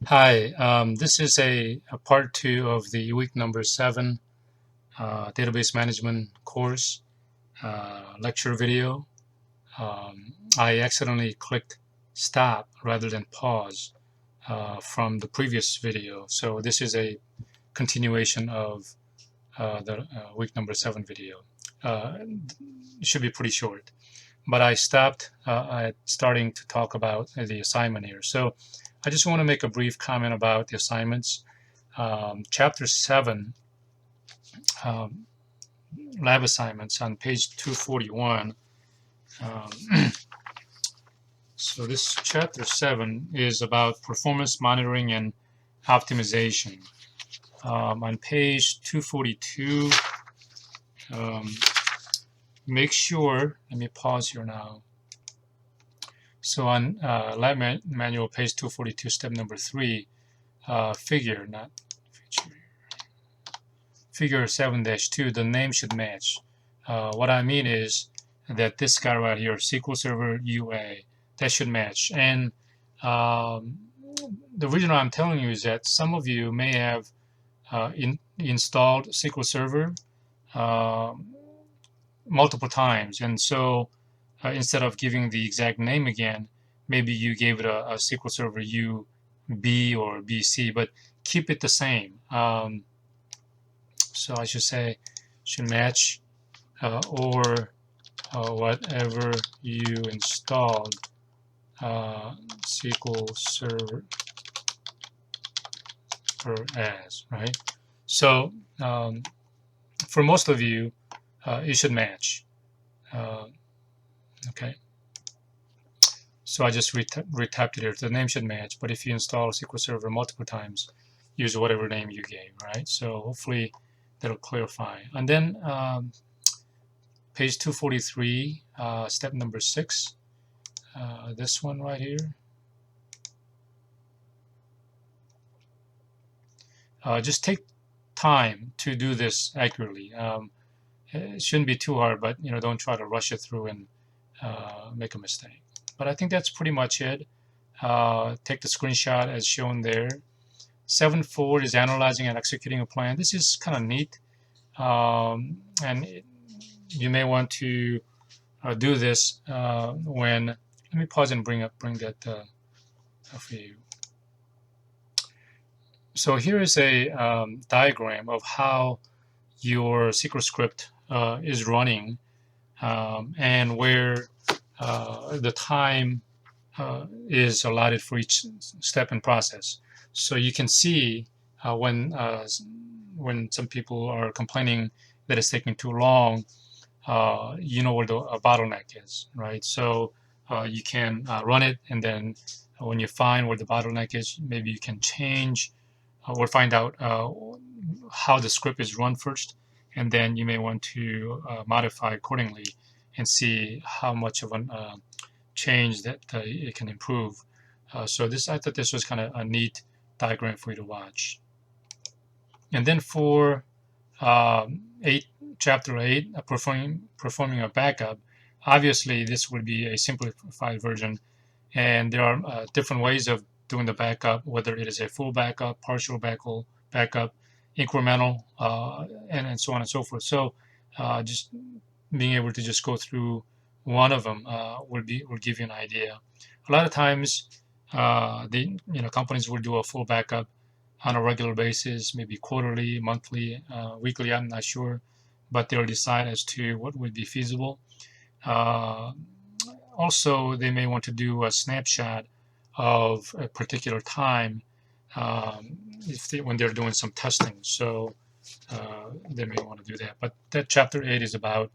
Hi, this is a part two of the week number 7 database management course lecture video. I accidentally clicked stop rather than pause from the previous video. So this is a continuation of the week number 7 video. It should be pretty short, but I stopped at starting to talk about the assignment here. So I just want to make a brief comment about the assignments. Chapter 7, um, lab assignments on page 241. So this chapter 7 is about performance monitoring and optimization. On page 242, make sure, let me pause here now. So on lab manual, page 242, step number 3, figure, not feature, figure 7-2, the name should match. What I mean is that this guy right here, SQL Server UA, that should match. And the reason I'm telling you is that some of you may have installed SQL Server multiple times. And so instead of giving the exact name again, maybe you gave it a SQL Server UB or BC, but keep it the same. So I should say should match or whatever you installed SQL Server as, right? So for most of you, it should match. Okay. So I just retapped it here. The name should match, but if you install SQL Server multiple times, use whatever name you gave, right? So hopefully that'll clarify. And then page 243, step number 6, this one right here. Just take time to do this accurately. It shouldn't be too hard, but don't try to rush it through and make a mistake. But I think that's pretty much it. Take the screenshot as shown there. 7.4 is analyzing and executing a plan. This is kind of neat, and you may want to do this when. Let me pause and bring that for you. So here is a diagram of how your SQL script is running and where the time is allotted for each step and process. So you can see when some people are complaining that it's taking too long, you know where the bottleneck is, right? So you can run it, and then when you find where the bottleneck is, maybe you can change or find out how the script is run first, and then you may want to modify accordingly and see how much of a change that it can improve. So I thought this was kind of a neat diagram for you to watch. And then for chapter 8, performing a backup, obviously this would be a simplified version, and there are different ways of doing the backup, whether it is a full backup, partial backup, incremental, and so on and so forth. So just being able to just go through one of them will give you an idea. A lot of times, companies will do a full backup on a regular basis, maybe quarterly, monthly, weekly. I'm not sure, but they'll decide as to what would be feasible. Also, they may want to do a snapshot of a particular time when they're doing some testing. So they may want to do that. But that chapter 8 is about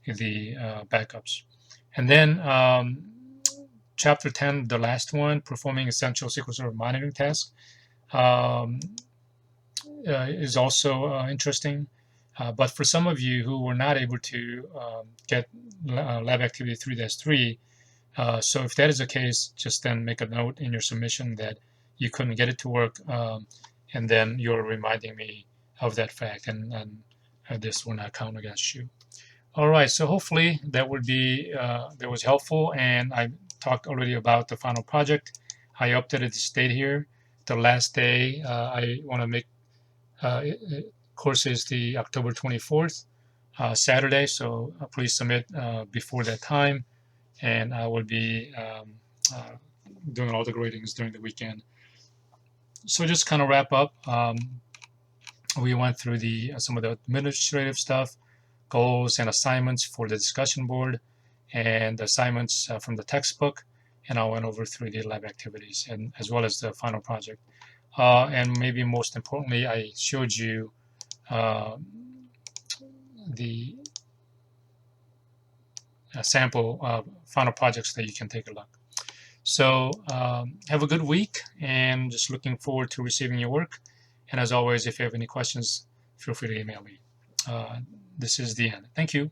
the backups. And then chapter 10, the last one, performing essential SQL Server monitoring tasks, is also interesting. But for some of you who were not able to get lab activity 3-3, so if that is the case, just then make a note in your submission that you couldn't get it to work, and then you're reminding me of that fact, and this will not count against you. All right, so hopefully that was helpful, and I talked already about the final project. I updated the date here. the last day I want to make course is the October 24th, Saturday. So please submit before that time, and I will be uh, doing all the gradings during the weekend. So just kind of wrap up. We went through the some of the administrative stuff, goals and assignments for the discussion board, and assignments from the textbook, and I went over through the lab activities and as well as the final project. And maybe most importantly, I showed you the sample final projects that you can take a look. So have a good week, and just looking forward to receiving your work. And as always, if you have any questions, feel free to email me. This is the end. Thank you.